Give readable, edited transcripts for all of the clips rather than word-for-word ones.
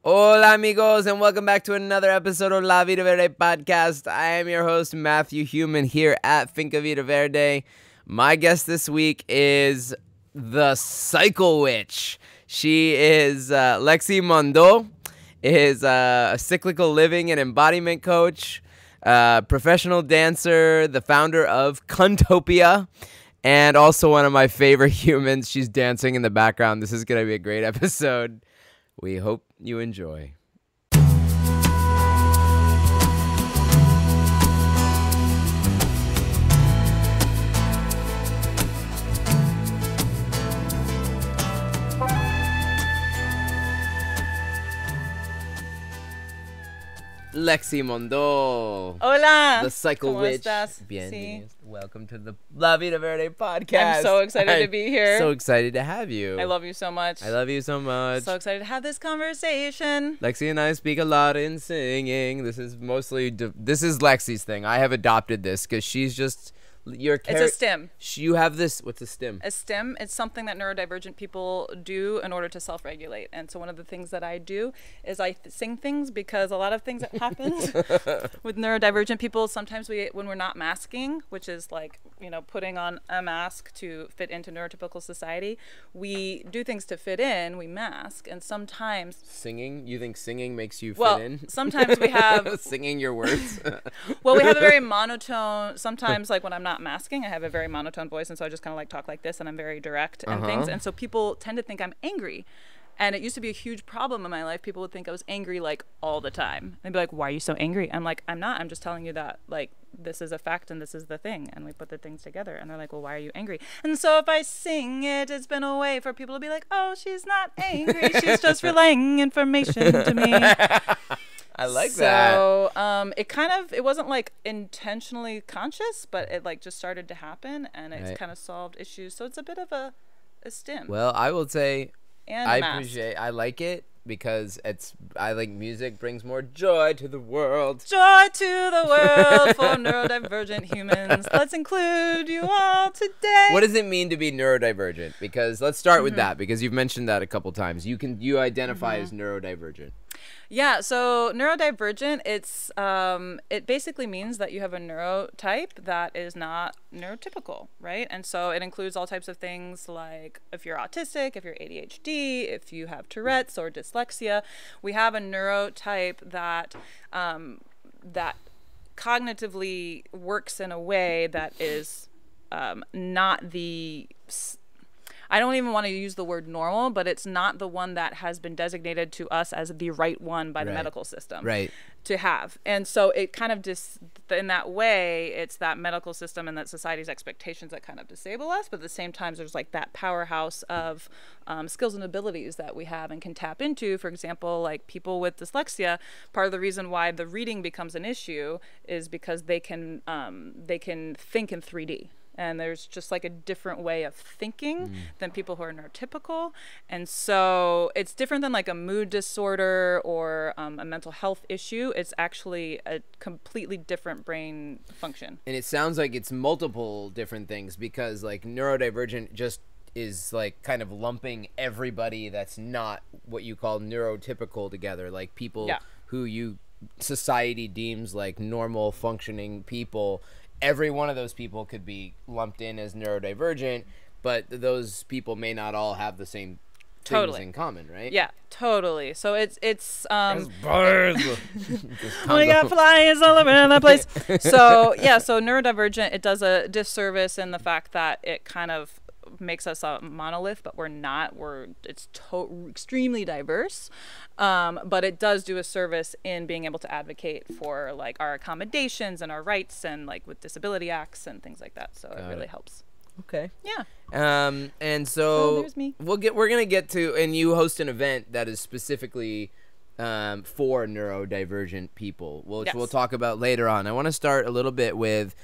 Hola amigos, and welcome back to another episode of La Vida Verde podcast. I am your host, Matthew Human, here at Finca Vida Verde. My guest this week is the Cycle Witch. She is Lexi Mondot, is a cyclical living and embodiment coach, professional dancer, the founder of Cuntopia, and also one of my favorite humans. She's dancing in the background. This is going to be a great episode. We hope you enjoy. Lexi Mondot. Hola. The Cycle ¿Cómo Witch. estás? Bienvenidos. Welcome to the La Vida Verde podcast. I'm so excited to be here. So excited to have you. I love you so much. I love you so much. So excited to have this conversation. Lexi and I speak a lot in singing. This is mostly this is Lexi's thing. I have adopted this because she's just It's a stim. You have this. What's a stim? A stim. It's something that neurodivergent people do in order to self-regulate. And so one of the things that I do is I sing things because a lot of things that happens with neurodivergent people, sometimes when we're not masking, which is like, putting on a mask to fit into neurotypical society, we do things to fit in, we mask, and sometimes... Singing? You think singing makes you fit in? Sometimes we have... Singing your words? Well, we have a very monotone, sometimes like when I'm not masking, I have a very monotone voice, and so I just kind of like talk like this, and I'm very direct and things, and so people tend to think I'm angry. And it used to be a huge problem in my life. People would think I was angry like all the time. They'd be like, why are you so angry? I'm like, I'm not. I'm just telling you that like this is a fact and this is the thing. And we put the things together. And they're like, well, why are you angry? And so if I sing it, it's been a way for people to be like, oh, she's not angry. She's just relaying information to me. I like that. So it wasn't like intentionally conscious, but it like just started to happen, and it's kind of solved issues. So it's a bit of a stim. Well, I will say... And I like it because I like music brings more joy to the world. Joy to the world for neurodivergent humans. Let's include you all today. What does it mean to be neurodivergent? Because let's start with that, because you've mentioned that a couple times. You identify as neurodivergent. Yeah, so neurodivergent, it basically means that you have a neurotype that is not neurotypical, right? And so it includes all types of things like if you're autistic, if you're ADHD, if you have Tourette's or dyslexia. We have a neurotype that that cognitively works in a way that is not the... I don't even want to use the word normal, but it's not the one that has been designated to us as the right one by the medical system to have. And so it kind of in that way, it's that medical system and that society's expectations that kind of disable us. But at the same time, there's like that powerhouse of skills and abilities that we have and can tap into. For example, like people with dyslexia, part of the reason why the reading becomes an issue is because they can think in 3D. And there's just like a different way of thinking than people who are neurotypical. And so it's different than like a mood disorder or a mental health issue. It's actually a completely different brain function. And it sounds like it's multiple different things, because like neurodivergent just is like kind of lumping everybody that's not what you call neurotypical together, like people who society deems like normal functioning people. Every one of those people could be lumped in as neurodivergent, but those people may not all have the same things in common, right? Yeah, totally. So it's birds. We got flies all around the place. So neurodivergent, it does a disservice in the fact that it kind of makes us a monolith, but we're not. It's extremely diverse, but it does do a service in being able to advocate for like our accommodations and our rights, and like with disability acts and things like that. So it really helps. Okay. Yeah. And so there's me. We're gonna get to, and you host an event that is specifically for neurodivergent people, which we'll talk about later on. I want to start a little bit with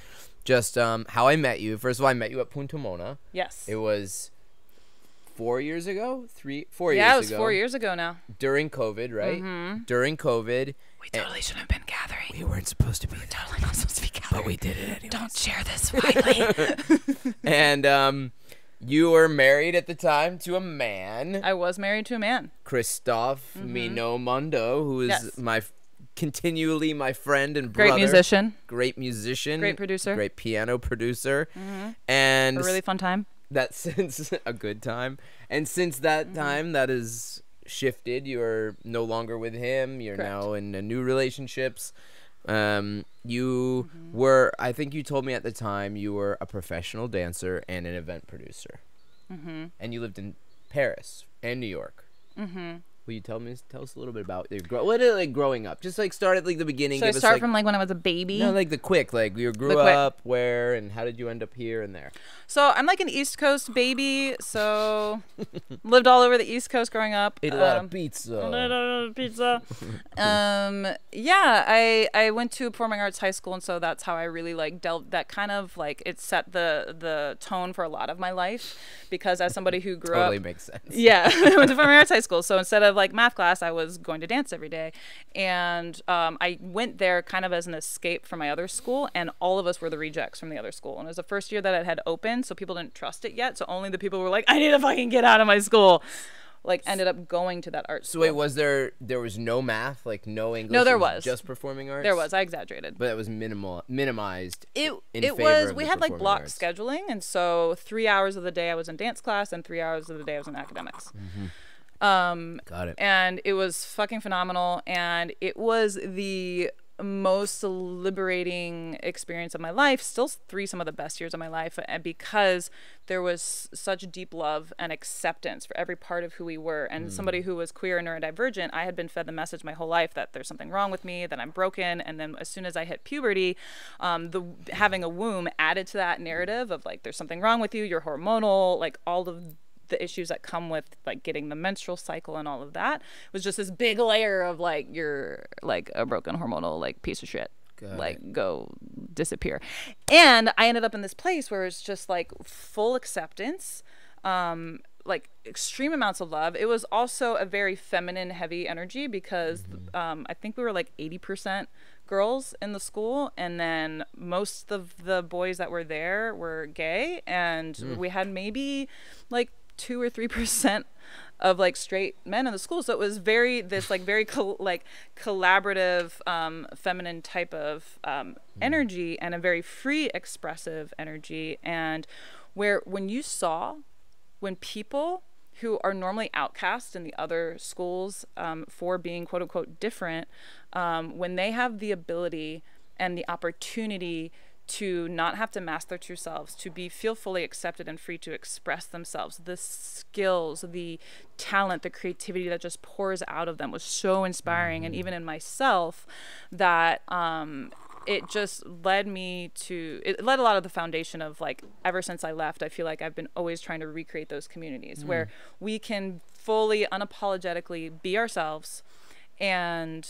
just how I met you. First of all, I met you at Punta Mona. Yes. It was 4 years ago? 4 years ago. Yeah, it was 4 years ago now. During COVID, right? Mm-hmm. During COVID. We totally shouldn't have been gathering. We weren't supposed to be. We were totally not supposed to be gathering. But we did it anyway. Don't share this widely. And You were married at the time to a man. I was married to a man. Christophe Mino Mondo, who is continually my friend and brother. Great musician. Great producer. Great piano producer. And a really fun time. That since a good time. And since that time, that has shifted. You're no longer with him. You're now in new relationships. You were, I think you told me at the time, you were a professional dancer and an event producer. And you lived in Paris and New York. Will you tell us a little bit about your what is like growing up? Just like start at like the beginning. So I start from like when I was a baby. No, like the quick. Like you grew up where and how did you end up here and there? So I'm like an East Coast baby. So lived all over the East Coast growing up. Ate a lot of pizza. Yeah, I went to performing arts high school, and so that's how I really like delved. That kind of like it set the tone for a lot of my life, because as somebody who grew up, totally makes sense. Yeah, I went to performing arts high school, so instead of like math class, I was going to dance every day, and I went there kind of as an escape from my other school, and all of us were the rejects from the other school, and it was the first year that it had opened, so people didn't trust it yet, so only the people who were like, I need to fucking get out of my school, like ended up going to that art school. So wait, there was no math, like no English? No, there was just performing arts. There was. I exaggerated, but it was minimized. It was. We had like block scheduling, and so 3 hours of the day I was in dance class, and 3 hours of the day I was in academics. Got it. And it was fucking phenomenal, and it was the most liberating experience of my life, still some of the best years of my life, and because there was such deep love and acceptance for every part of who we were. And somebody who was queer and neurodivergent, I had been fed the message my whole life that there's something wrong with me, that I'm broken. And then as soon as I hit puberty, having a womb added to that narrative of like there's something wrong with you, you're hormonal, like all of the issues that come with like getting the menstrual cycle and all of that was just this big layer of like you're like a broken hormonal like piece of shit. Go disappear. And I ended up in this place where it's just like full acceptance, like extreme amounts of love. It was also a very feminine heavy energy because I think we were like 80% girls in the school, and then most of the boys that were there were gay, and we had maybe like 2 or 3% of like straight men in the school. So it was very collaborative, feminine type of energy, and a very free expressive energy. And when people who are normally outcast in the other schools for being quote unquote different, when they have the ability and the opportunity to not have to mask their true selves, to feel fully accepted and free to express themselves, the skills, the talent, the creativity that just pours out of them was so inspiring. And even in myself, that it just led a lot of the foundation of like, ever since I left, I feel like I've been always trying to recreate those communities where we can fully, unapologetically be ourselves. And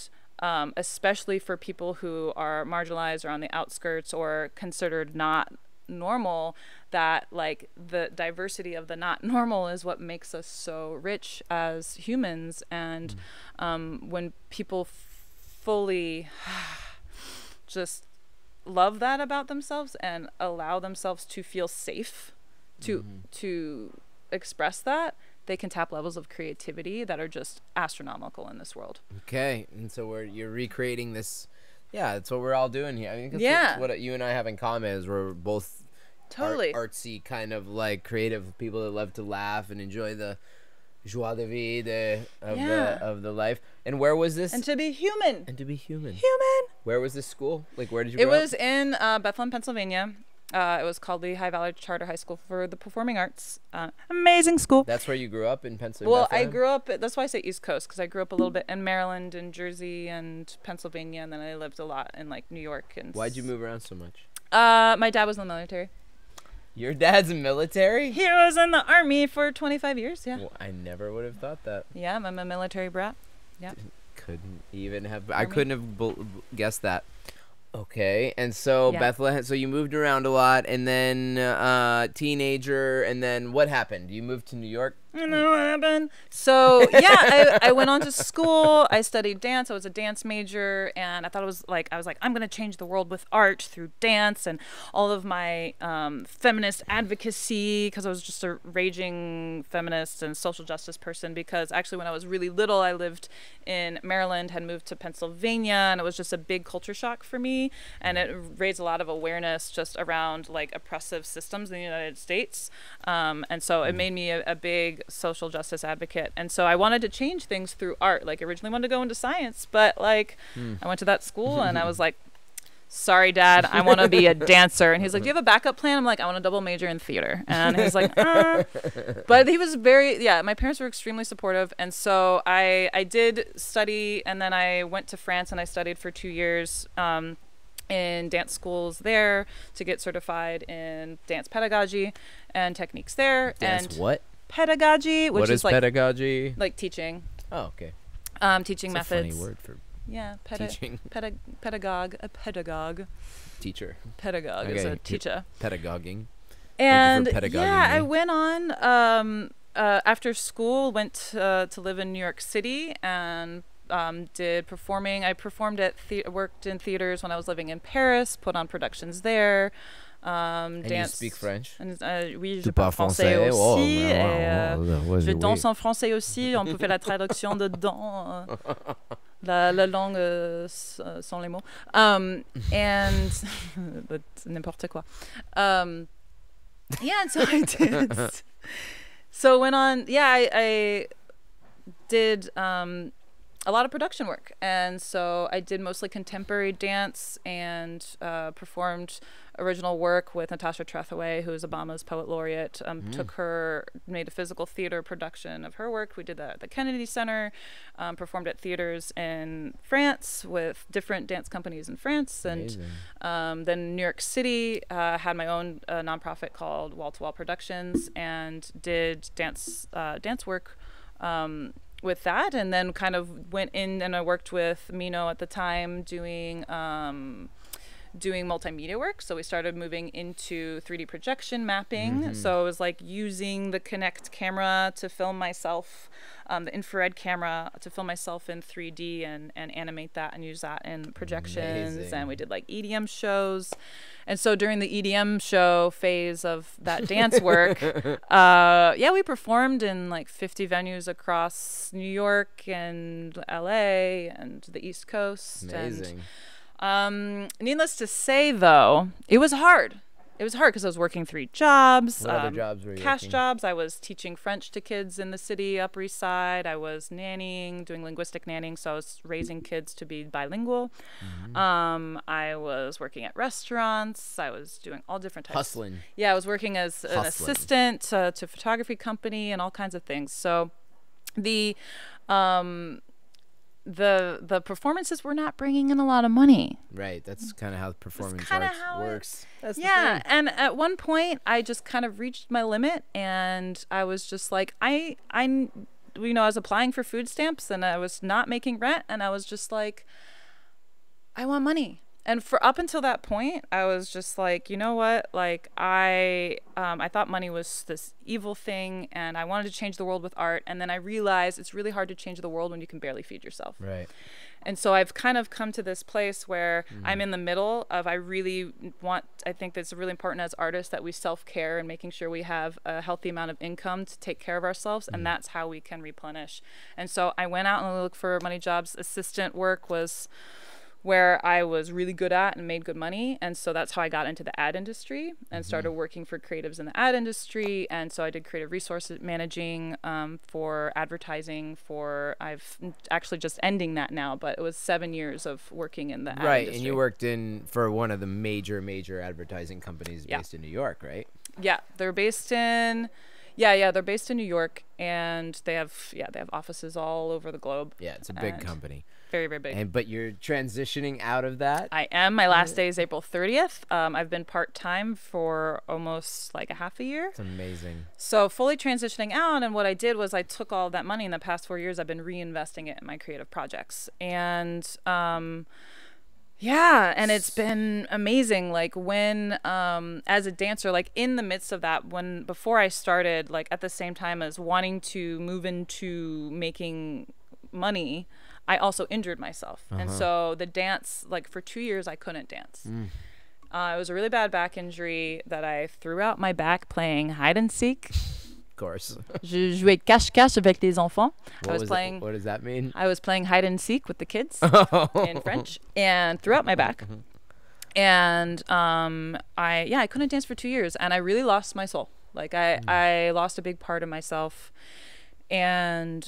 especially for people who are marginalized or on the outskirts or considered not normal, that like the diversity of the not normal is what makes us so rich as humans. And when people fully just love that about themselves and allow themselves to feel safe to express that, they can tap levels of creativity that are just astronomical in this world. Okay, and so you're recreating this. Yeah, that's what we're all doing here. I mean, yeah. What you and I have in common is we're both totally artsy, kind of like creative people that love to laugh and enjoy the joie de vivre of the life. And where was this? And to be human. Where was this school? Like, where did you grow up? It was in Bethlehem, Pennsylvania. It was called the High Valley Charter High School for the Performing Arts. Amazing school. That's where you grew up in Pennsylvania? Well, I grew up, that's why I say East Coast, because I grew up a little bit in Maryland and Jersey and Pennsylvania, and then I lived a lot in like New York. And why'd you move around so much? My dad was in the military. Your dad's military? He was in the Army for 25 years, yeah. Well, I never would have thought that. Yeah, I'm a military brat. Yeah. Couldn't even have, I couldn't have guessed that. Okay, and so Bethlehem, so you moved around a lot, and then teenager, and then what happened? You moved to New York I know what happened. So yeah, I went on to school. I studied dance. I was a dance major, and I was like, I'm gonna change the world with art through dance, and all of my feminist advocacy, because I was just a raging feminist and social justice person. Because actually, when I was really little, I lived in Maryland, had moved to Pennsylvania, and it was just a big culture shock for me, and it raised a lot of awareness just around like oppressive systems in the United States, and so it made me a big social justice advocate. And so I wanted to change things through art. Like, originally wanted to go into science, but like I went to that school and I was like, sorry, Dad, I want to be a dancer. And he's like, do you have a backup plan? I'm like, I want to double major in theater. And he's like, but he was my parents were extremely supportive. And so I did study, and then I went to France and I studied for 2 years in dance schools there to get certified in dance pedagogy and techniques there. Dance what? Pedagogy, which What is like pedagogy? like teaching. Oh, okay. Teaching That's methods. a funny word for teaching. Pedagogue, a pedagogue. Teacher. Pedagogue is a teacher. Pedagoguing. And pedagoguing yeah, me. I went on after school, went to live in New York City and did performing. I performed at worked in theaters when I was living in Paris, put on productions there. And dance. you speak French? Oui, je parle français aussi. Je danse en français aussi. On peut faire la traduction dedans. La langue sont les mots. And but n'importe quoi. Yeah, and so I did. So went on. Yeah, I did a lot of production work, and so I did mostly contemporary dance and performed original work with Natasha Trethewey, who's Obama's poet laureate. Made a physical theater production of her work. We did that at the Kennedy Center, performed at theaters in France with different dance companies in France. And then New York City, had my own nonprofit called Wall to Wall Productions, and did dance work with that, and then kind of went in and I worked with Mino at the time doing multimedia work. So we started moving into 3D projection mapping. So it was like using the Kinect camera to film myself, the infrared camera to film myself in 3D and animate that and use that in projections. Amazing. And we did like EDM shows. And so during the EDM show phase of that dance work, we performed in like 50 venues across New York and LA and the East Coast. Amazing. And needless to say, though, it was hard. It was hard because I was working 3 jobs. What other jobs were you cash working? jobs. I was teaching French to kids in the city, Upper East Side. I was nannying, doing linguistic nannying, so I was raising kids to be bilingual. I was working at restaurants. I was doing all different types. Hustling. Yeah, I was working as an assistant to a photography company and all kinds of things. So the performances were not bringing in a lot of money. Right. That's kind of how performance works. That's and at one point I just kind of reached my limit, and I was just like, I was applying for food stamps and I was not making rent, and I was just like, I want money. And for up until that point, I was just like, you know what? Like I thought money was this evil thing, and I wanted to change the world with art. And then I realized it's really hard to change the world when you can barely feed yourself. Right. And so I've kind of come to this place where I'm in the middle of, I think that's really important as artists that we self-care and making sure we have a healthy amount of income to take care of ourselves. And that's how we can replenish. And so I went out and looked for money jobs. Assistant work was where I was really good at and made good money. And so that's how I got into the ad industry and started working for creatives in the ad industry. And so I did creative resource managing for advertising I've actually just ending that now, but it was 7 years of working in the ad industry. Right, and you worked for one of the major advertising companies based in New York, right? Yeah, they're based in... they're based in New York, and they have offices all over the globe. Yeah, it's a big company. Very, very big. But you're transitioning out of that? I am. My last day is April 30th. I've been part-time for almost like a half a year. It's amazing. So fully transitioning out, and what I did was I took all that money in the past 4 years. I've been reinvesting it in my creative projects. And Yeah, and it's been amazing. Like when, as a dancer, like in the midst of that, before I started, like at the same time as wanting to move into making money, I also injured myself. And so the dance, like for 2 years, I couldn't dance. It was a really bad back injury that I threw out my back playing hide and seek. Course. Je jouais cache-cache avec les enfants. What does that mean? I was playing hide and seek with the kids in French and threw out my back. And I couldn't dance for 2 years, and I really lost my soul. Like I lost a big part of myself. And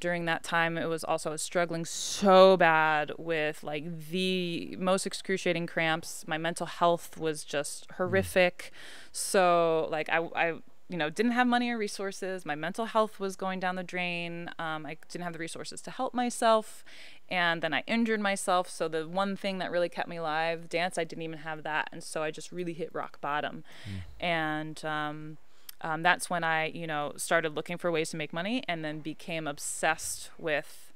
during that time, it was also struggling so bad with like the most excruciating cramps. My mental health was just horrific. So like I didn't have money or resources. My mental health was going down the drain. I didn't have the resources to help myself. And then I injured myself. So the one thing that really kept me alive, dance, I didn't even have that. And so I just really hit rock bottom. And that's when I, started looking for ways to make money, and then became obsessed with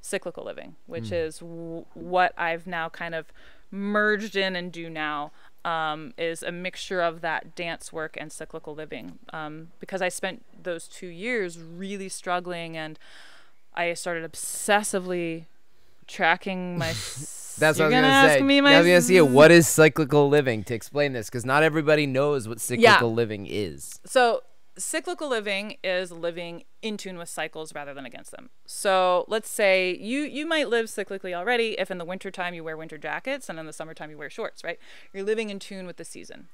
cyclical living, which is what I've now kind of merged in and do now. Is a mixture of that dance work and cyclical living, because I spent those 2 years really struggling, and I started obsessively tracking my That's what I was gonna say. What is cyclical living? To explain this, because not everybody knows what cyclical living is. So cyclical living is living in tune with cycles rather than against them. So let's say you might live cyclically already if in the wintertime you wear winter jackets and in the summertime you wear shorts, right? You're living in tune with the season.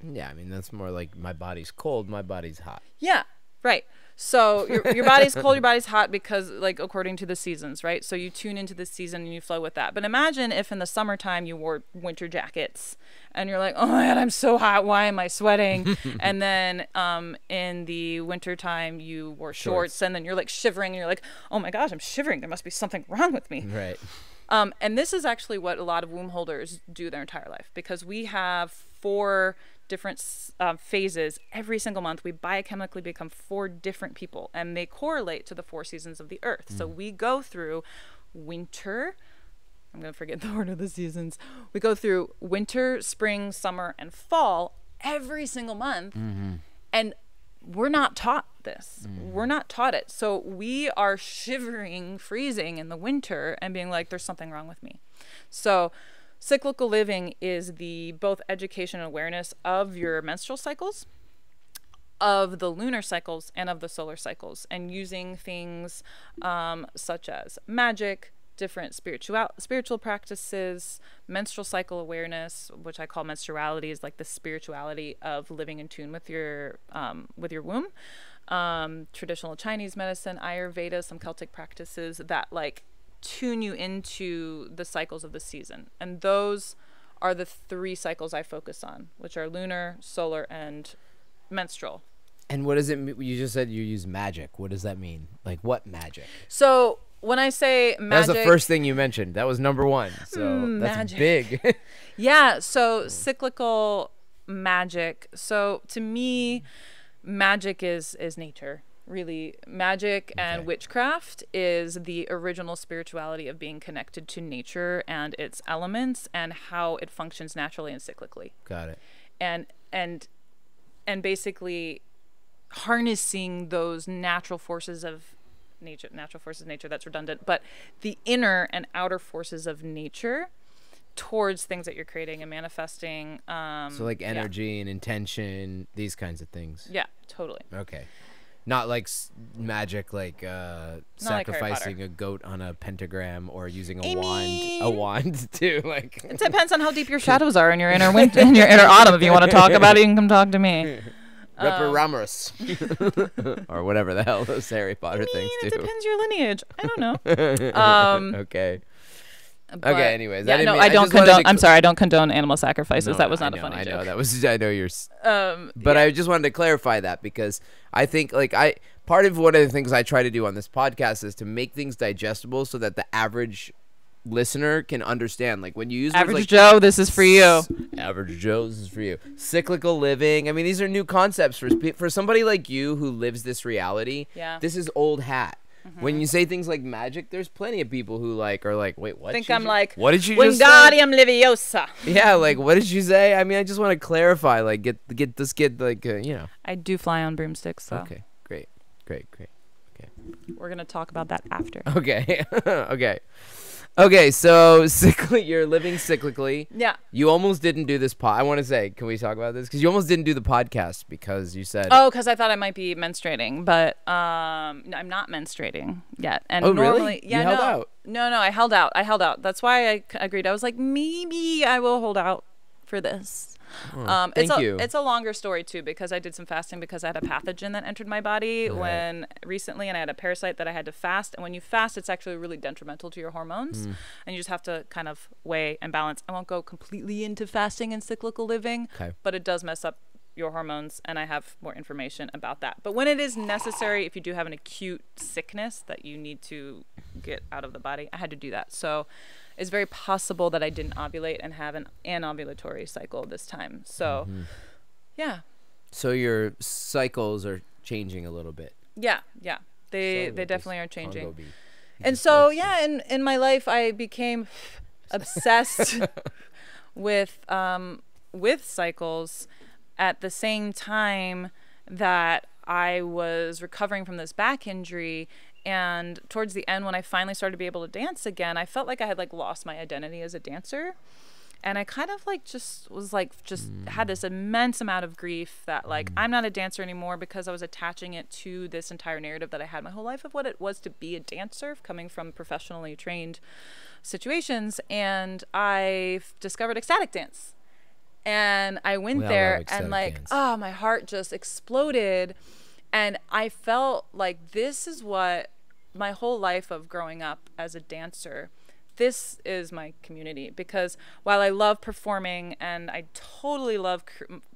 Yeah, I mean, that's more like my body's cold, my body's hot. Yeah, right. So your body's cold, your body's hot because, like, according to the seasons, right? So you tune into the season and you flow with that. But imagine if in the summertime you wore winter jackets and you're like, oh my God, I'm so hot. Why am I sweating? And then in the wintertime you wore shorts and then you're like shivering and you're like, oh my gosh, I'm shivering. There must be something wrong with me. Right. And this is actually what a lot of womb holders do their entire life, because we have 4 different phases every single month. We biochemically become 4 different people, and they correlate to the 4 seasons of the earth. So we go through winter. I'm going to forget the order of the seasons. We go through winter, spring, summer, and fall every single month. And we're not taught this. We're not taught it. So we are shivering, freezing in the winter and being like, there's something wrong with me. So cyclical living is the both education and awareness of your menstrual cycles, of the lunar cycles, and of the solar cycles, and using things such as magic, different spiritual practices, menstrual cycle awareness, which I call menstruality, is like the spirituality of living in tune with your womb. Traditional Chinese medicine, Ayurveda, some Celtic practices that like tune you into the cycles of the season. And those are the 3 cycles I focus on, which are lunar, solar, and menstrual. And what does it mean? You just said you use magic. What does that mean? Like, what magic? So when I say magic, that's the first thing you mentioned. That was number 1. So that's big. Yeah. So cyclical magic. So to me, magic is nature. Really, magic and witchcraft is the original spirituality of being connected to nature and its elements and how it functions naturally and cyclically. Got it. And basically harnessing those natural forces of nature, that's redundant, but the inner and outer forces of nature towards things that you're creating and manifesting. So like energy and intention, these kinds of things. Yeah, totally. Okay. Not like magic, like sacrificing like a goat on a pentagram or using a wand to like. It depends on how deep your shadows are in your inner winter, in your inner autumn. If you want to talk about it, you can come talk to me. Ripper Ramos or whatever the hell those Harry Potter things do. It depends your lineage. I don't know. Okay. Okay. Anyways, yeah, I don't condone. I'm sorry, I don't condone animal sacrifices. No, that was not a funny joke. I know that was. I know you're. But I just wanted to clarify that because I think part of one of the things I try to do on this podcast is to make things digestible so that the average listener can understand. Like when you use average Joe, this is for you. Average Joe, this is for you. Cyclical living. I mean, these are new concepts for somebody like you who lives this reality. Yeah. This is old hat. When you say things like magic, there's plenty of people who like are like, wait, what? Think I'm like, what did you just say? Wingardium Leviosa. Yeah, like what did you say? I mean, I just want to clarify, like get like I do fly on broomsticks, so. Okay, great. Okay. We're gonna talk about that after. Okay. Okay, so you're living cyclically. Yeah. You almost didn't do this I want to say, can we talk about this? Because you almost didn't do the podcast because you said... Oh, because I thought I might be menstruating, but I'm not menstruating yet. And normally, really? Yeah, you held out? No, I held out. That's why I agreed. I was like, maybe I will hold out for this. Thank you. It's a longer story too, because I did some fasting because I had a pathogen that entered my body recently, and I had a parasite that I had to fast. And when you fast, it's actually really detrimental to your hormones, and you just have to kind of weigh and balance. I won't go completely into fasting and cyclical living, but it does mess up your hormones, and I have more information about that. But when it is necessary, if you do have an acute sickness that you need to get out of the body, I had to do that. So it's very possible that I didn't ovulate and have an anovulatory cycle this time. So, yeah. So your cycles are changing a little bit. Yeah. They definitely are changing. And so, in my life, I became obsessed with cycles at the same time that I was recovering from this back injury. And towards the end, when I finally started to be able to dance again, I felt like I had like lost my identity as a dancer. And I kind of like just had this immense amount of grief that like I'm not a dancer anymore, because I was attaching it to this entire narrative that I had my whole life of what it was to be a dancer, coming from professionally trained situations. And I discovered ecstatic dance. And I went there and like, oh, my heart just exploded. And I felt like this is what my whole life of growing up as a dancer, this is my community. Because while I love performing and I totally love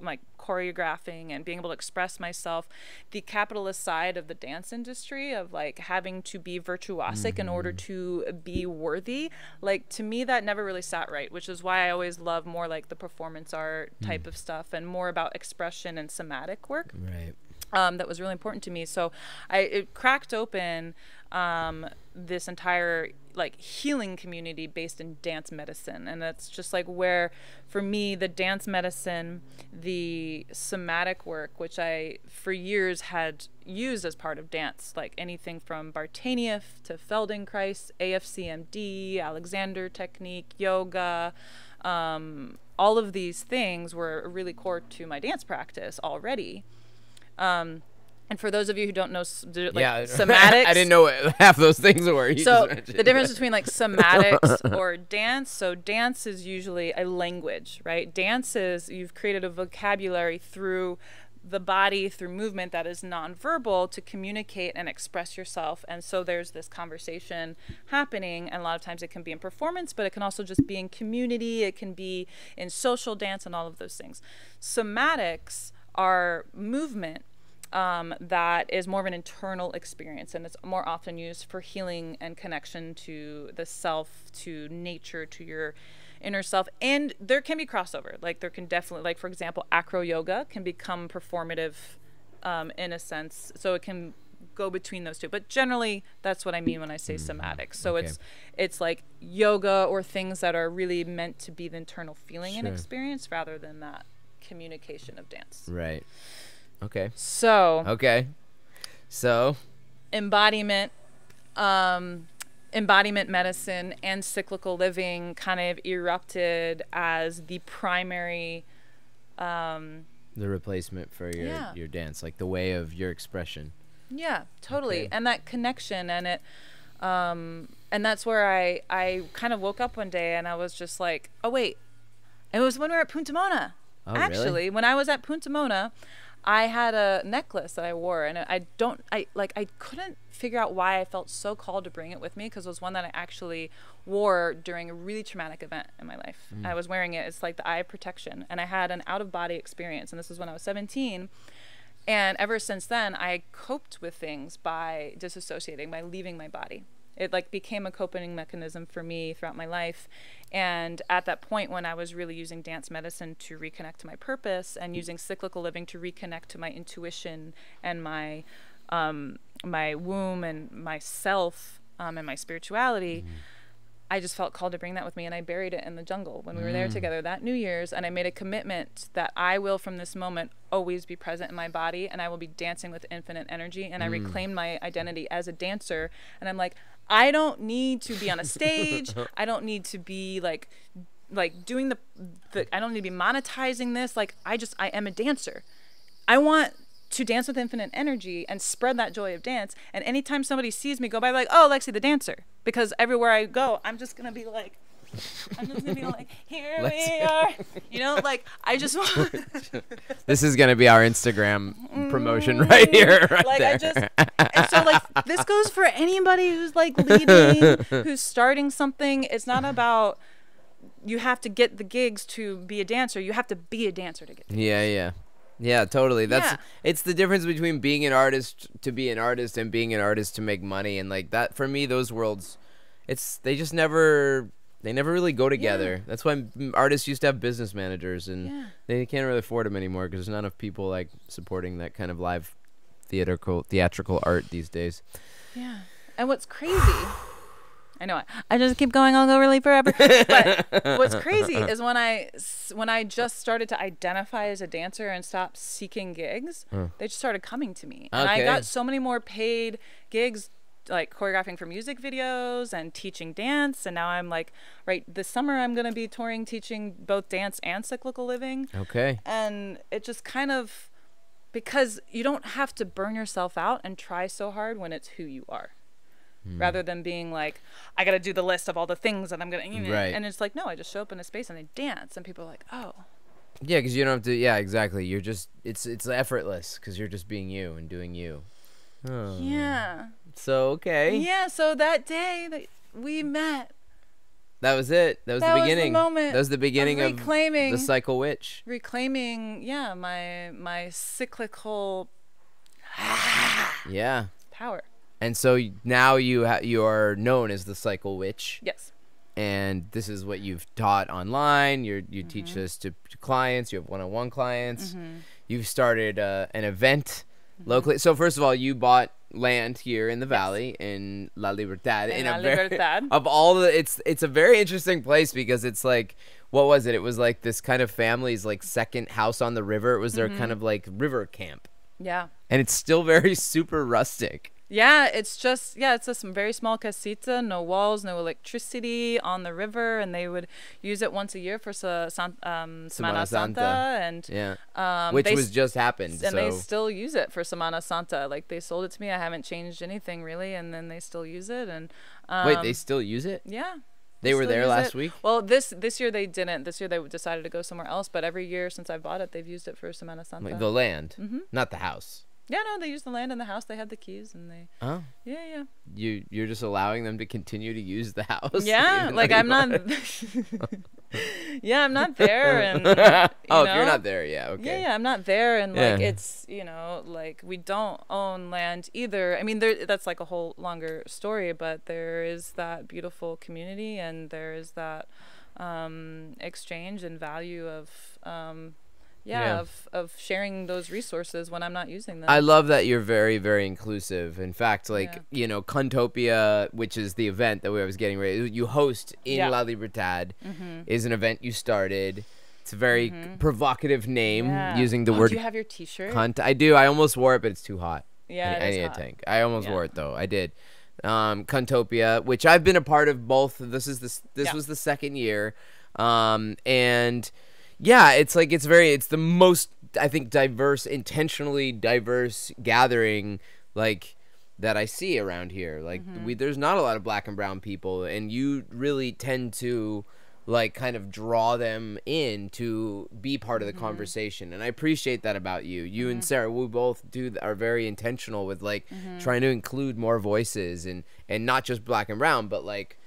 like choreographing and being able to express myself, the capitalist side of the dance industry of like having to be virtuosic in order to be worthy, like to me that never really sat right, which is why I always love more like the performance art type of stuff and more about expression and somatic work. Right. That was really important to me. So it cracked open this entire like healing community based in dance medicine. And that's just like where, for me, the dance medicine, the somatic work, which I for years had used as part of dance, like anything from Bartenieff to Feldenkrais, AFCMD, Alexander technique, yoga, all of these things were really core to my dance practice already. And for those of you who don't know, somatics. I didn't know what half those things were. So the difference between like somatics or dance. So dance is usually a language, right? Dance is you've created a vocabulary through the body, through movement that is nonverbal to communicate and express yourself. And so there's this conversation happening, and a lot of times it can be in performance, but it can also just be in community. It can be in social dance and all of those things. Somatics are movement that is more of an internal experience, and it's more often used for healing and connection to the self, to nature, to your inner self. And there can be crossover. Like there can definitely, like for example, acro yoga can become performative in a sense. So it can go between those two. But generally, that's what I mean when I say somatic. So it's like yoga or things that are really meant to be the internal feeling and experience rather than that communication of dance. Right. Okay. So embodiment medicine and cyclical living kind of erupted as the primary the replacement for your dance, like the way of your expression. Yeah, totally. And that connection, and it and that's where I kind of woke up one day and I was just like, oh wait, it was when we were at Punta Mona. Oh, actually, really? When I was at Punta Mona, I had a necklace that I wore, and I couldn't figure out why I felt so called to bring it with me, because it was one that I actually wore during a really traumatic event in my life. I was wearing it. It's like the eye of protection, and I had an out-of-body experience, and this was when I was 17. And ever since then, I coped with things by disassociating, by leaving my body. It like became a coping mechanism for me throughout my life. And at that point when I was really using dance medicine to reconnect to my purpose, and using cyclical living to reconnect to my intuition and my my womb and myself and my spirituality, I just felt called to bring that with me, and I buried it in the jungle when we were there together that New Year's, and I made a commitment that I will from this moment always be present in my body, and I will be dancing with infinite energy, and I reclaimed my identity as a dancer, and I'm like, I don't need to be on a stage, I don't need to be like doing the I don't need to be monetizing this, like I am a dancer. I want to dance with infinite energy and spread that joy of dance. And anytime somebody sees me go by, like, oh, Lexi the dancer, because everywhere I go, I'm just gonna be like, here we are, you know, like I just want. This is gonna be our Instagram promotion right here, right like there. And so like this goes for anybody who's like leading, who's starting something. It's not about you have to get the gigs to be a dancer. You have to be a dancer to get the gigs. Yeah, totally. It's the difference between being an artist to be an artist and being an artist to make money, and like that for me, those worlds, they never really go together. That's why artists used to have business managers, and they can't really afford them anymore because there's not enough people like supporting that kind of live theatrical art these days. Yeah, and what's crazy. I know I just keep going. I'll go really forever. But what's crazy is when I just started to identify as a dancer and stop seeking gigs, they just started coming to me, and I got so many more paid gigs, like choreographing for music videos and teaching dance. And now I'm like, right this summer I'm gonna be touring, teaching both dance and cyclical living. Okay. And it just kind of, because you don't have to burn yourself out and try so hard when it's who you are. Rather than being like, I got to do the list of all the things that I'm going to, right. And it's like, no, I just show up in a space and I dance, and people are like, oh. Yeah, because you don't have to, yeah, exactly. You're just, it's effortless because you're just being you and doing you. Oh. Yeah. So, okay. Yeah, so that day that we met. That was it. That was the beginning. That was the moment. That was the beginning of reclaiming, the Cycle Witch. Reclaiming, yeah, my cyclical power. And so now you are known as the Cycle Witch. Yes. And this is what you've taught online. You teach this to clients. You have one-on-one clients. You've started an event locally. So first of all, you bought land here in the valley in La Libertad. Of all the, it's a very interesting place because it's like, what was it? It was like this kind of family's like second house on the river. It was their kind of like river camp. Yeah. And it's still very super rustic. Yeah, it's just some very small casita, no walls, no electricity on the river, and they would use it once a year for Semana Santa, and which was just happened, and they still use it for Semana Santa. Like they sold it to me, I haven't changed anything really, and then they still use it. And wait, they still use it? Yeah. They were there last week? Well, this year they didn't. This year they decided to go somewhere else, but every year since I bought it, they've used it for Semana Santa. Like the land, not the house. Yeah, no, they used the land and the house. They had the keys, and they. Oh. Yeah. You're just allowing them to continue to use the house. Yeah, like I'm not. Yeah, I'm not there, and. If you're not there, yeah, okay. Yeah, I'm not there, and like it's like we don't own land either. I mean, that's like a whole longer story, but there is that beautiful community, and there is that exchange and value of. Of sharing those resources when I'm not using them. I love that you're very, very inclusive. In fact, like, Contopia, which is the event that I was getting ready, you host in La Libertad, is an event you started. It's a very provocative name, using the word. Do you have your t-shirt? I do. I almost wore it, but it's too hot. Yeah, I need a tank. I almost wore it, though. I did. Contopia, which I've been a part of both. This was the second year. And... yeah, it's like it's the most, I think, intentionally diverse gathering like that I see around here. Like there's not a lot of black and brown people, and you really tend to like kind of draw them in to be part of the conversation, and I appreciate that about you. You and Sarah, we both are very intentional with like trying to include more voices and not just black and brown, but like.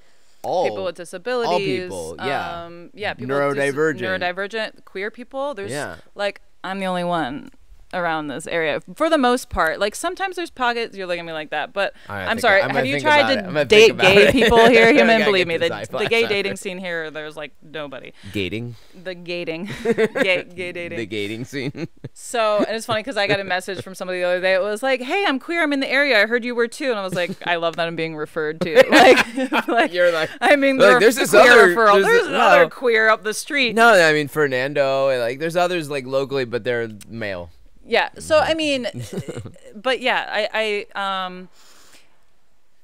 People with disabilities, all people, people neurodivergent, queer people. There's like I'm the only one around this area for the most part. Like sometimes there's pockets. You're looking at me like that, but Right, I'm sorry. Have you tried to date gay people here? Human, believe me, the gay dating scene here, there's like nobody. Gating. The gating, gay dating. The gating scene. So, and it's funny because I got a message from somebody the other day. It was like, "Hey, I'm queer. I'm in the area. I heard you were too." And I was like, "I love that I'm being referred to." Like You're like, I mean, like, there's this other referral. There's another queer up the street. No, I mean Fernando. And, like, there's others like locally, but they're male. Yeah. So I mean, but yeah, I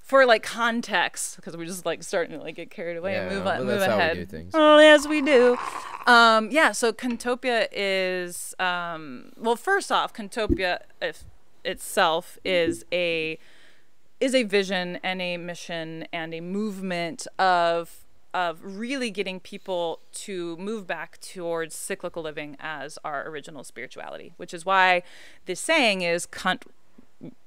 for like context, because we're just like starting to like get carried away and move that's ahead. How we do things. Oh, yes, we do. Yeah. So Contopia is well, first off, Contopia itself is a vision and a mission and a movement of really getting people to move back towards cyclical living as our original spirituality, which is why this saying is cunt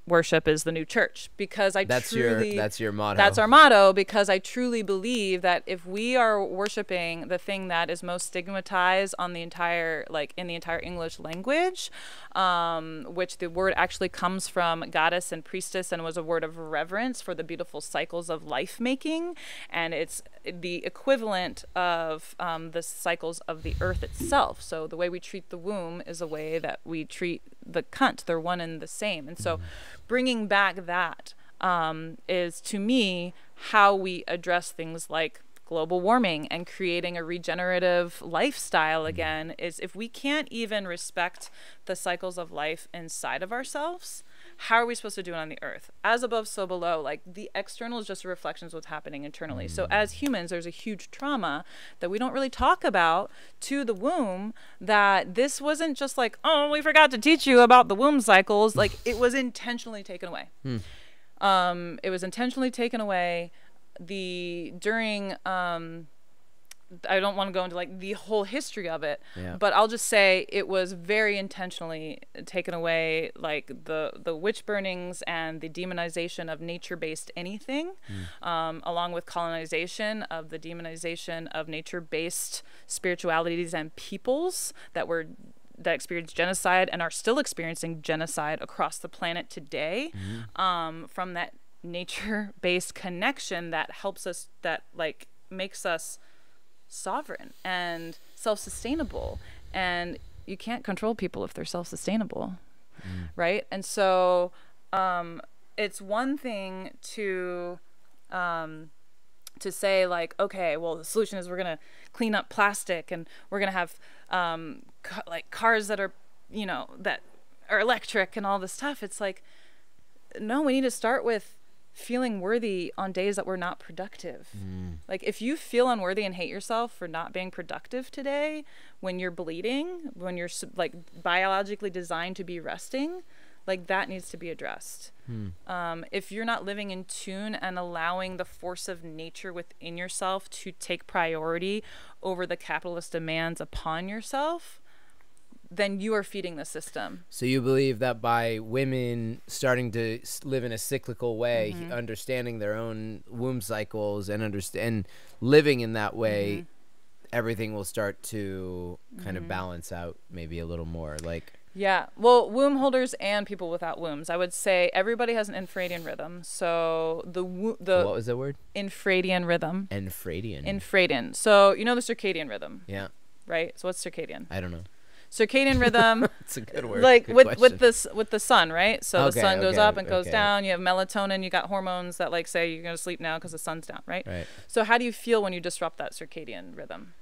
worship is the new church, because that's your motto. That's our motto, because I truly believe that if we are worshiping the thing that is most stigmatized on the entire, like in the entire English language, which the word actually comes from goddess and priestess and was a word of reverence for the beautiful cycles of life making, and it's the equivalent of the cycles of the earth itself. So the way we treat the womb is a way that we treat the cunt. They're one and the same. And so bringing back that is, to me, how we address things like global warming and creating a regenerative lifestyle again. Is if we can't even respect the cycles of life inside of ourselves, how are we supposed to do it on the earth? As above, so below. Like, the external is just a reflection of what's happening internally. So as humans, there's a huge trauma that we don't really talk about to the womb, that this wasn't just like, oh, we forgot to teach you about the womb cycles. Like, it was intentionally taken away. It was intentionally taken away during I don't want to go into like the whole history of it, but I'll just say it was very intentionally taken away, like the witch burnings and the demonization of nature-based anything, along with colonization of the demonization of nature-based spiritualities and peoples that experienced genocide and are still experiencing genocide across the planet today, from that nature-based connection that helps us, that like makes us sovereign and self-sustainable. And you can't control people if they're self-sustainable, right? And so it's one thing to say like, okay, well, the solution is we're gonna clean up plastic and we're gonna have like cars that are, you know, that are electric and all this stuff. It's like, no, we need to start with feeling worthy on days that we're not productive. Like, if you feel unworthy and hate yourself for not being productive today, when you're bleeding, when you're like biologically designed to be resting, like that needs to be addressed. If you're not living in tune and allowing the force of nature within yourself to take priority over the capitalist demands upon yourself, then you are feeding the system. So you believe that by women starting to live in a cyclical way, understanding their own womb cycles and living in that way, everything will start to kind of balance out maybe a little more, like... Yeah, well, womb holders and people without wombs. I would say everybody has an infradian rhythm. So the what was the word? Infradian rhythm. Infradian. So you know the circadian rhythm. Yeah. Right. So what's circadian? I don't know. Circadian rhythm. It's a good word. Like good with the sun, right? So the sun goes up and goes down. You have melatonin. You got hormones that like say you're gonna sleep now because the sun's down, right? Right. So how do you feel when you disrupt that circadian rhythm?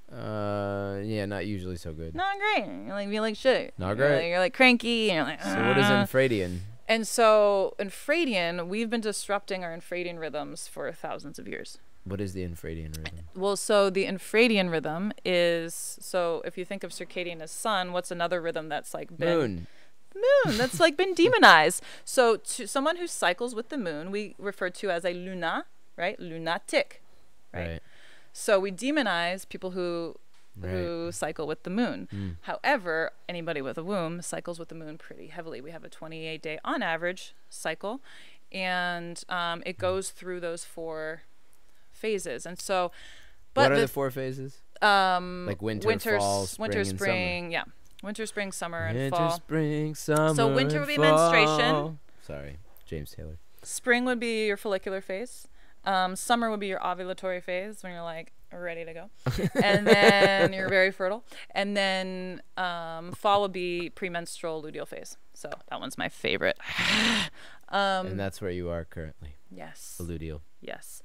Yeah, not usually so good. Not great. You like feel like shit. Not great. You're like cranky. And you're like. So what is infradian? And so infradian, we've been disrupting our infradian rhythms for thousands of years. What is the infradian rhythm? Well, so the infradian rhythm is, so if you think of circadian as sun, what's another rhythm that's like been moon that's like been demonized? So to someone who cycles with the moon, we refer to as a luna, right? Lunatic, right? So we demonize people who cycle with the moon. However, anybody with a womb cycles with the moon pretty heavily. We have a 28-day on average cycle, and it goes through those 4 phases. And so, but what are the 4 phases? Like winter, fall, spring, and summer. Yeah. Winter, spring, summer, and Winter, fall. spring, summer, So winter would be and fall. menstruation. Sorry, James Taylor. Spring would be your follicular phase. Summer would be your ovulatory phase when you're like ready to go. And then you're very fertile. And then fall would be premenstrual luteal phase. So that one's my favorite. And that's where you are currently. Yes. The luteal. Yes.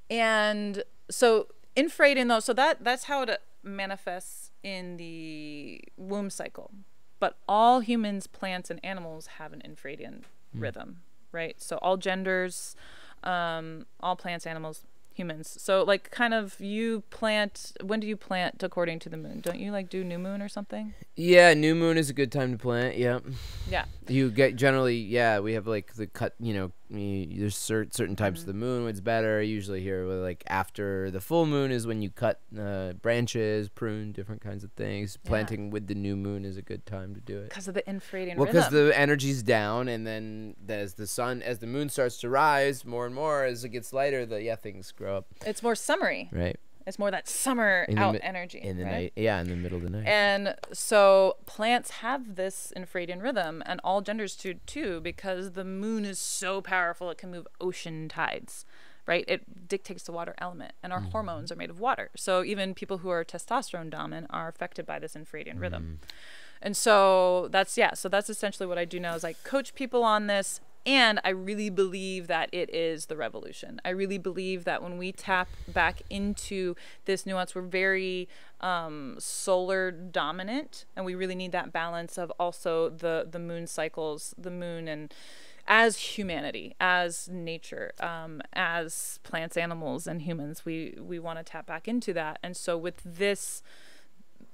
And so infrating though, so that's how it manifests in the womb cycle. But all humans, plants, and animals have an infradian rhythm, right? So all genders, all plants, animals, humans. So like kind of you plant, when do you plant according to the moon? Don't you like do new moon or something? Yeah, new moon is a good time to plant. Yeah. Yeah. You get generally, yeah, we have like the cut, you know, there's certain types of the moon it's better. Usually here, like after the full moon is when you cut branches, prune different kinds of things. Yeah. Planting with the new moon is a good time to do it. Because of the infradian Well, because rhythm. the energy's down, and then as the moon starts to rise more and more, as it gets lighter, things grow up. It's more summery. Right. It's more that summer energy. In the right? night. Yeah, in the middle of the night. And so plants have this infradian rhythm, and all genders do too, because the moon is so powerful it can move ocean tides, right? It dictates the water element, and our hormones are made of water. So even people who are testosterone dominant are affected by this infradian rhythm. And so that's essentially what I do now is I coach people on this. And I really believe that it is the revolution. I really believe that when we tap back into this nuance, we're very solar dominant, and we really need that balance of also the moon cycles, the moon, and as humanity, as nature, as plants, animals, and humans, we want to tap back into that. And so with this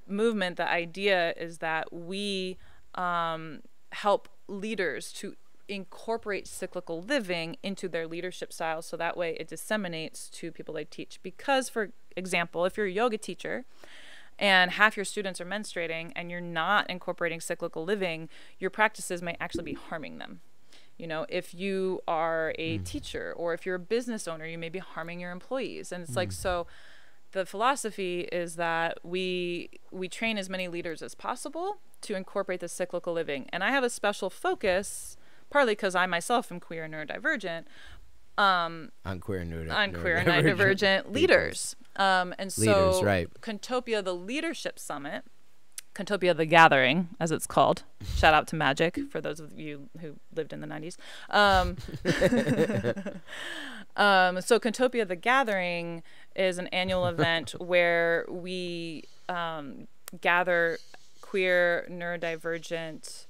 movement, the idea is that we help leaders to incorporate cyclical living into their leadership styles, so that way it disseminates to people they teach. Because, for example, if you're a yoga teacher and half your students are menstruating and you're not incorporating cyclical living, your practices may actually be harming them. You know, if you are a teacher or if you're a business owner, you may be harming your employees. And it's like, so the philosophy is that we train as many leaders as possible to incorporate the cyclical living. And I have a special focus, partly because I myself am queer and neurodivergent. On queer and neurodivergent leaders. And so leaders, right. Contopia, the Leadership Summit, Contopia the Gathering, as it's called. Shout out to Magic, for those of you who lived in the 90s. So Contopia the Gathering is an annual event where we gather queer, neurodivergent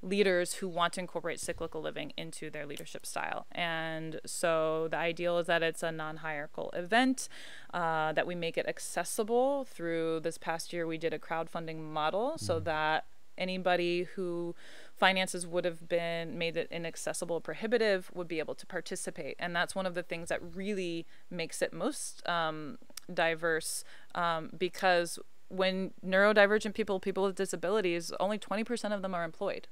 leaders who want to incorporate cyclical living into their leadership style. And so the ideal is that it's a non-hierarchical event, that we make it accessible. Through this past year, we did a crowdfunding model so that anybody who finances would have been made it inaccessible, prohibitive, would be able to participate. And that's one of the things that really makes it most diverse, because when neurodivergent people with disabilities, only 20% of them are employed.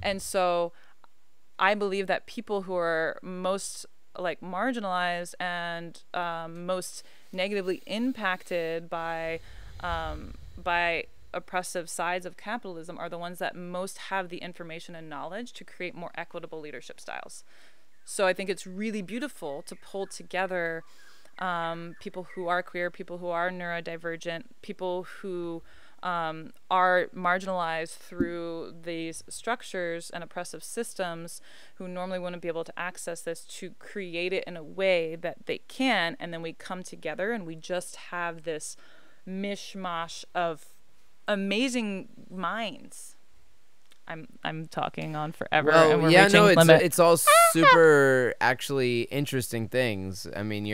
And so I believe that people who are most like marginalized and most negatively impacted by oppressive sides of capitalism are the ones that most have the information and knowledge to create more equitable leadership styles. So I think it's really beautiful to pull together people who are queer, people who are neurodivergent, people who are marginalized through these structures and oppressive systems, who normally wouldn't be able to access this, to create it in a way that they can. And then we come together and we just have this mishmash of amazing minds. I'm talking on forever. Well, and we're yeah, reaching no, limit. it's all super actually interesting things. I mean,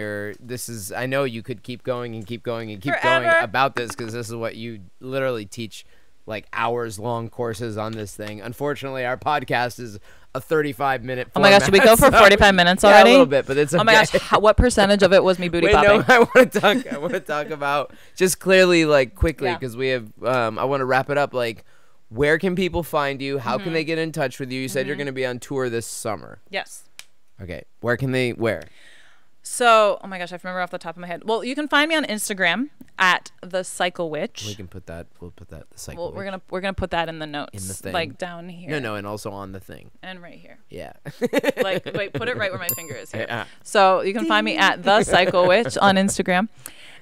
I know you could keep going and keep going and keep Forever. going about this, because this is what you literally teach, like hours long courses on this thing. Unfortunately, our podcast is a 35-minute Oh my gosh, should we go for 45 minutes already? Yeah, a little bit, but it's okay. Oh my gosh, what percentage of it was me booty popping? No, I want to talk about just clearly, like quickly, because we have, I want to wrap it up. Like, where can people find you? How can they get in touch with you? You said you're going to be on tour this summer. Yes. Okay. Where? So, oh my gosh, I remember off the top of my head. Well, you can find me on Instagram at the Cycle Witch. We can put that. We'll put that. The Cycle. Well, we're gonna put that in the notes, in the thing, like down here. No, and also on the thing, and right here. Yeah. Like, wait, put it right where my finger is here. Yeah. So you can find me at the Cycle Witch on Instagram,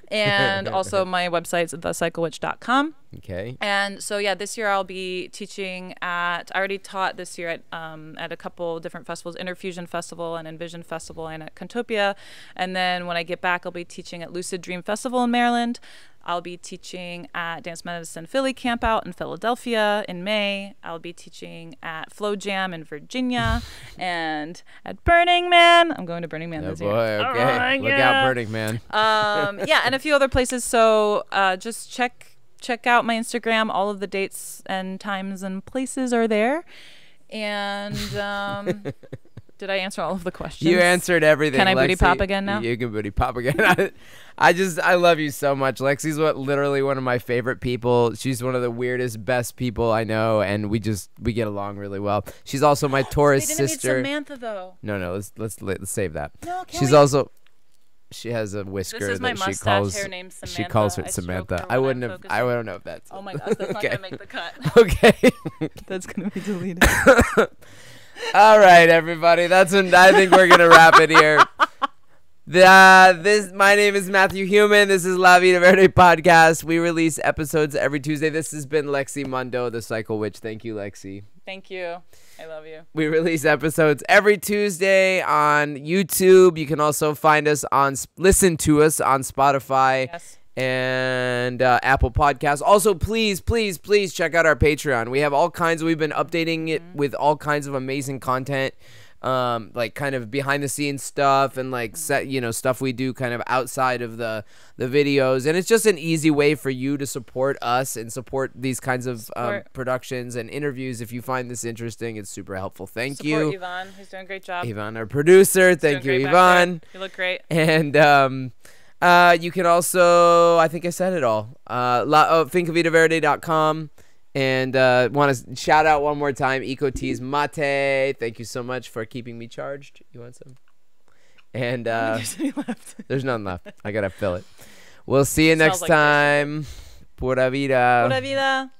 and also my website's thecyclewitch.com. Okay. And so yeah, this year I'll be teaching at. I already taught this year at a couple different festivals, Interfusion Festival and Envision Festival, and at Contopia. And then when I get back, I'll be teaching at Lucid Dream Festival in Maryland. I'll be teaching at Dance Medicine Philly Camp Out in Philadelphia in May. I'll be teaching at Flow Jam in Virginia and at Burning Man. I'm going to Burning Man this year. Okay. Look out, Burning Man. Yeah, and a few other places. So just check out my Instagram. All of the dates and times and places are there. And did I answer all of the questions? You answered everything. Can I Lexi, booty pop again now? You can booty pop again. I love you so much. Lexi's literally one of my favorite people. She's one of the weirdest, best people I know, and we get along really well. She's also my Taurus sister. Meet Samantha though. No, let's save that. No, She has a whisker this is my that she calls. Hair named Samantha. She calls her Samantha. I don't know if that's. Oh my gosh, that's not gonna make the cut. Okay. That's gonna be deleted. All right, everybody. I think we're gonna wrap it here. My name is Matthew Human. This is La Vida Verde podcast. We release episodes every Tuesday. This has been Lexi Mondot, the Cycle Witch. Thank you, Lexi. Thank you. I love you. We release episodes every Tuesday on YouTube. You can also listen to us on Spotify. Yes. And Apple Podcasts. Also, please check out our Patreon. We have all kinds. We've been updating it with all kinds of amazing content, like kind of behind the scenes stuff and like stuff we do kind of outside of the videos. And it's just an easy way for you to support us and support these kinds of productions and interviews. If you find this interesting, it's super helpful. Thank you, Yvonne, who's doing a great job. Yvonne, our producer. Thank you, Yvonne. You look great. And you can also, I think I said it all, fincavitaverde.com. And want to shout out one more time, Eco Teas Mate. Thank you so much for keeping me charged. You want some? And there's none left. I got to fill it. We'll see you next time. Pura vida. Pura vida.